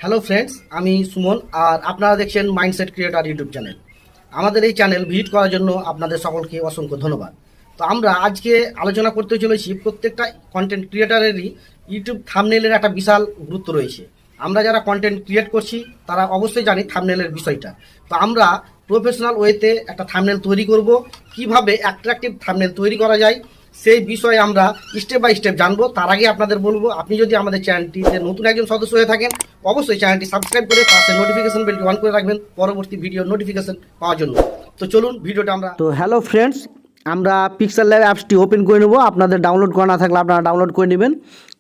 Hello friends, আমি সুমন আর আপনারা দেখছেন মাইন্ডসেট ক্রিয়েটর ইউটিউব চ্যানেল। আমাদের এই চ্যানেল ভিজিট করার জন্য আপনাদের সকলকে অসংখ্য ধন্যবাদ। তো আমরা আজকে আলোচনা করতে চলেছি প্রত্যেকটা কন্টেন্ট ক্রিয়েটারেরই ইউটিউব থাম্বনেলের একটা বিশাল গুরুত্ব রয়েছে। আমরা যারা কন্টেন্ট ক্রিয়েট করছি তারা অবশ্যই জানি থাম্বনেলের বিষয়টা। তো আমরা প্রফেশনাল ওয়েতে একটা থাম্বনেল তৈরি করব, কিভাবে অ্যাট্রাকটিভ থাম্বনেল তৈরি করা যায় সেই বিষয়ে আমরা স্টেপ বাই স্টেপ জানবো। তার আগে আপনাদের বলবো, আপনি যদি আমাদের চ্যানেলটিতে নতুন একজন সদস্য হয়ে থাকেন অবশ্যই চ্যানেলটি সাবস্ক্রাইব করে পাশে নোটিফিকেশন বেলটি অন করে রাখবেন পরবর্তী ভিডিও নোটিফিকেশন পাওয়ার জন্য। তো চলুন ভিডিওটা আমরা হ্যালো ফ্রেন্ডস, আমরা পিক্সেল ল্যাব অ্যাপসটি ওপেন করে নেব। আপনাদের ডাউনলোড করা না থাকলে আপনারা ডাউনলোড করে নেবেন।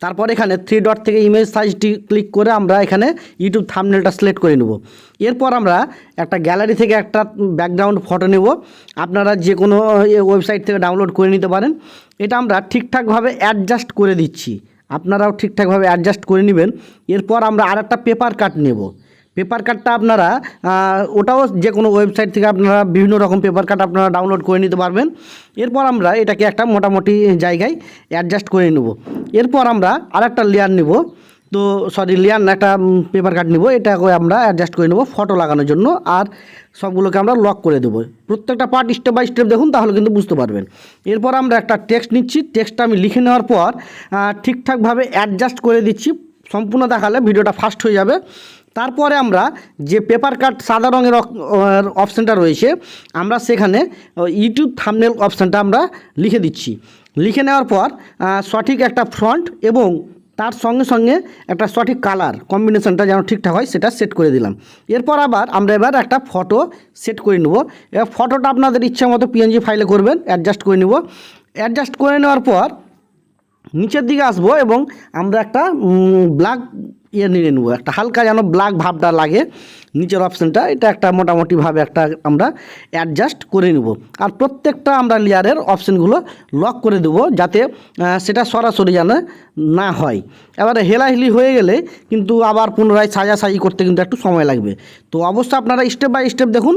তারপর এখানে 3 ডট থেকে ইমেজ সাইজটি ক্লিক করে আমরা এখানে ইউটিউব থাম্বনেলটা সিলেক্ট করে নেব। এরপর আমরা একটা গ্যালারি থেকে একটা ব্যাকগ্রাউন্ড ফটো নেব। আপনারা যে কোনো ওয়েবসাইট থেকে ডাউনলোড করে নিতে পারেন। এটা আমরা ঠিকঠাকভাবে অ্যাডজাস্ট করে দিচ্ছি, আপনারাও ঠিকঠাকভাবে অ্যাডজাস্ট করে নেবেন। এরপর আমরা আরেকটা পেপার কাট নেব। পেপার কাটটা আপনারা ওটাও যে কোনো ওয়েবসাইট থেকে আপনারা বিভিন্ন রকম পেপার কাট আপনারা ডাউনলোড করে নিতে পারবেন। এরপর আমরা এটাকে একটা মোটামুটি জায়গায় অ্যাডজাস্ট করে নেব। এরপর আমরা আরেকটা লেয়ার নেব, তো লেয়ার না, একটা পেপার কাট নেব, এটাকে আমরা অ্যাডজাস্ট করে নেব ফটো লাগানোর জন্য। আর সবগুলোকে আমরা লক করে দেবো। প্রত্যেকটা পার্ট স্টেপ বাই স্টেপ দেখুন, তাহলে কিন্তু বুঝতে পারবেন। এরপর আমরা একটা টেক্সট নিচ্ছি। টেক্সটটা আমি লিখে নেওয়ার পর ঠিকঠাকভাবে অ্যাডজাস্ট করে দিচ্ছি। সম্পূর্ণ দেখালে ভিডিওটা ফাস্ট হয়ে যাবে। তারপরে আমরা যে পেপার কাট সাদা রঙের অপশানটা রয়েছে, আমরা সেখানে ইউটিউব থাম্বনেল অপশানটা আমরা লিখে দিচ্ছি। লিখে নেওয়ার পর সঠিক একটা ফন্ট এবং তার সঙ্গে সঙ্গে একটা সঠিক কালার কম্বিনেশনটা যেন ঠিকঠাক হয় সেটা সেট করে দিলাম। এরপর আমরা এবার একটা ফটো সেট করে নেব। এবার ফটোটা আপনাদের ইচ্ছা মতো পিএনজি ফাইলে করবেন, অ্যাডজাস্ট করে নেব। অ্যাডজাস্ট করে নেওয়ার পর নিচের দিকে আসবো এবং আমরা একটা ব্ল্যাক নিয়ে নেবো, একটা হালকা যেন ব্ল্যাক ভাবটা লাগে নিচের অপশানটা। এটা একটা মোটামুটিভাবে একটা আমরা অ্যাডজাস্ট করে নেব। আর প্রত্যেকটা আমরা লেয়ারের অপশানগুলো লক করে দেবো, যাতে সেটা সরাসরি যেন না হয়। এবারে হেলাহেলি হয়ে গেলে কিন্তু আবার পুনরায় সাজাসাজি করতে কিন্তু একটু সময় লাগবে। তো অবশ্যই আপনারা স্টেপ বাই স্টেপ দেখুন,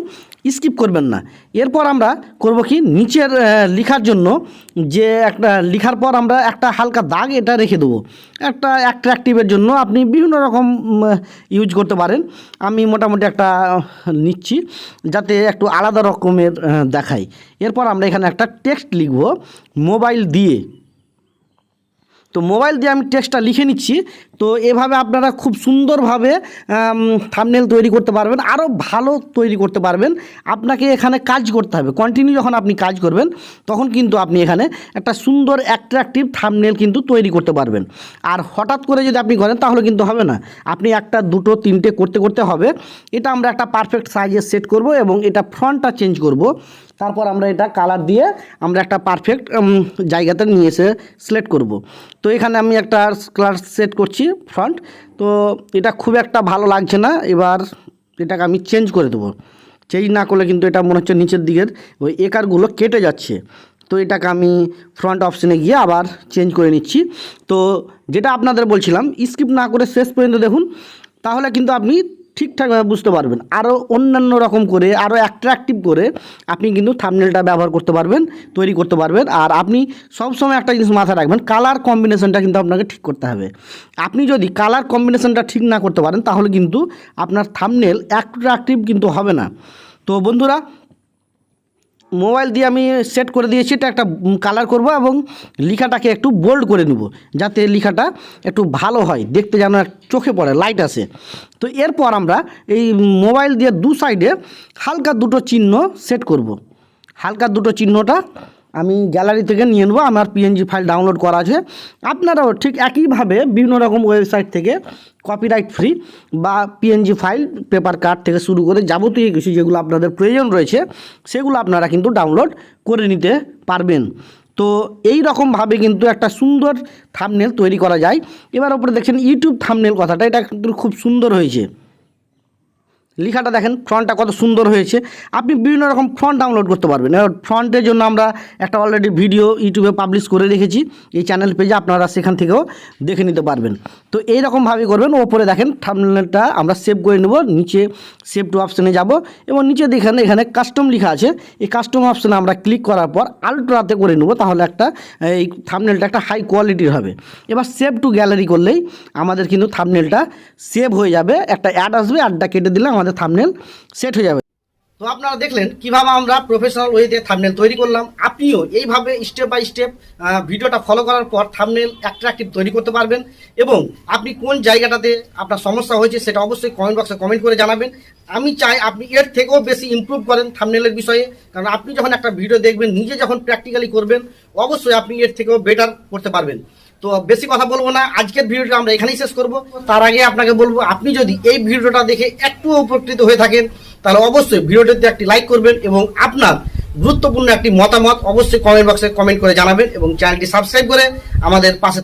স্কিপ করবেন না। এরপর আমরা করব কি, নিচের লেখার জন্য যে একটা লেখার পর আমরা একটা হালকা দাগ এটা রেখে দেবো, একটা অ্যাট্রাকটিভের জন্য। আপনি বিভিন্ন রকম ইউজ করতে পারেন। আমি মোটামুটি একটা নিচ্ছি যাতে একটু আলাদা রকমের দেখায়। এরপর আমরা এখানে একটা টেক্সট লিখব মোবাইল দিয়ে। তো মোবাইল দিয়ে আমি টেক্সটটা লিখে নিচ্ছি। তো এভাবে আপনারা খুব সুন্দরভাবে থাম্বনেল তৈরি করতে পারবেন, আরও ভালো তৈরি করতে পারবেন। আপনাকে এখানে কাজ করতে হবে, কন্টিনিউ যখন আপনি কাজ করবেন তখন কিন্তু আপনি এখানে একটা সুন্দর অ্যাট্রাকটিভ থাম্বনেল কিন্তু তৈরি করতে পারবেন। আর হঠাৎ করে যদি আপনি করেন তাহলে কিন্তু হবে না, আপনি একটা দুটো তিনটে করতে করতে হবে। এটা আমরা একটা পারফেক্ট সাইজে সেট করব এবং এটা ফ্রন্টটা চেঞ্জ করব। তারপর আমরা এটা কালার দিয়ে আমরা একটা পারফেক্ট জায়গাতে নিয়ে এসে সিলেক্ট করব। তো এখানে আমি একটা কালার সেট করছি ফ্রন্ট। তো এটা খুব একটা ভালো লাগছে না, এবার এটাকে আমি চেঞ্জ করে দেবো। চেঞ্জ না করলে কিন্তু এটা মনে হচ্ছে নিচের দিকের ওই একারগুলো কেটে যাচ্ছে। তো এটাকে আমি ফ্রন্ট অপশানে গিয়ে আবার চেঞ্জ করে নিচ্ছি। তো যেটা আপনাদের বলছিলাম, স্কিপ না করে শেষ পর্যন্ত দেখুন, তাহলে কিন্তু আপনি ঠিকঠাকভাবে বুঝতে পারবেন। আরও অন্যান্য রকম করে, আরও অ্যাট্রাকটিভ করে আপনি কিন্তু থাম্বনেলটা ব্যবহার করতে পারবেন, তৈরি করতে পারবেন। আর আপনি সবসময় একটা জিনিস মাথায় রাখবেন, কালার কম্বিনেশনটা কিন্তু আপনাকে ঠিক করতে হবে। আপনি যদি কালার কম্বিনেশনটা ঠিক না করতে পারেন তাহলে কিন্তু আপনার থাম্বনেল অ্যাট্রাকটিভ কিন্তু হবে না। তো বন্ধুরা, মোবাইল দিয়ে আমি সেট করে দিয়েছি, এটা একটা কালার করব এবং লেখাটাকে একটু বোল্ড করে নেব যাতে লেখাটা একটু ভালো হয় দেখতে, যেন চোখে পড়ে, লাইট আসে। তো এরপর আমরা এই মোবাইল দিয়ে দু সাইডে হালকা দুটো চিহ্ন সেট করব। হালকা দুটো চিহ্নটা আমি গ্যালারি থেকে নিয়ে নেবো, আমার পিএনজি ফাইল ডাউনলোড করা আছে। আপনারাও ঠিক একইভাবে বিভিন্ন রকম ওয়েবসাইট থেকে কপিরাইট ফ্রি বা পিএনজি ফাইল, পেপার কাট থেকে শুরু করে যাবতীয় কিছু যেগুলো আপনাদের প্রয়োজন রয়েছে সেগুলো আপনারা কিন্তু ডাউনলোড করে নিতে পারবেন। তো এই রকমভাবে কিন্তু একটা সুন্দর থাম্বনেল তৈরি করা যায়। এবার ওপরে দেখছেন ইউটিউব থাম্বনেল কথাটা, এটা কিন্তু খুব সুন্দর হয়েছে। লেখাটা দেখেন ফন্টটা কত সুন্দর হয়েছে। আপনি বিভিন্ন রকম ফন্ট ডাউনলোড করতে পারবেন। এবার ফন্টের জন্য আমরা একটা অলরেডি ভিডিও ইউটিউবে পাবলিশ করে রেখেছি এই চ্যানেল পেজে, আপনারা সেখান থেকেও দেখে নিতে পারবেন। তো এইরকমভাবে করবেন। ওপরে দেখেন থাম্বনেলটা আমরা সেভ করে নেব, নিচে সেভ টু অপশানে যাব এবং নিচে দেখেন এখানে কাস্টম লেখা আছে। এই কাস্টম অপশানে আমরা ক্লিক করার পর আলট্রাতে করে নেব, তাহলে একটা এই থাম্বনেলটা একটা হাই কোয়ালিটির হবে। এবার সেভ টু গ্যালারি করলেই আমাদের কিন্তু থাম্বনেলটা সেভ হয়ে যাবে। একটা অ্যাড আসবে, অ্যাডটা কেটে দিলে আমাদের থাম্বনেল সেট হয়ে যাবে। তো আপনারা দেখলেন কিভাবে আমরা প্রফেশনাল ওয়েতে থাম্বনেল তৈরি করলাম। আপনিও এইভাবে স্টেপ বাই স্টেপ ভিডিওটা ফলো করার পর থাম্বনেল অ্যাট্রাকটিভ তৈরি করতে পারবেন। এবং আপনি কোন জায়গাটাতে আপনার সমস্যা হয়েছে সেটা অবশ্যই কমেন্ট বক্সে কমেন্ট করে জানাবেন। আমি চাই আপনি এর থেকেও বেশি ইমপ্রুভ করেন থাম্বনেলের বিষয়ে, কারণ আপনি যখন একটা ভিডিও দেখবেন, নিজে যখন প্র্যাকটিক্যালি করবেন, অবশ্যই আপনি এর থেকেও বেটার করতে পারবেন। তো বেশি কথা বলবো না, আজকের ভিডিওটা আমরা এখানেই শেষ করব। তার আগে আপনাকে বলবো, আপনি যদি এই ভিডিওটা দেখে একটু উপকৃত হয়ে থাকেন তাহলে অবশ্যই ভিডিওটিতে একটি লাইক করবেন এবং আপনার গুরুত্বপূর্ণ একটি মতামত অবশ্যই কমেন্ট বক্সে কমেন্ট করে জানাবেন এবং চ্যানেলটি সাবস্ক্রাইব করে আমাদের পাশে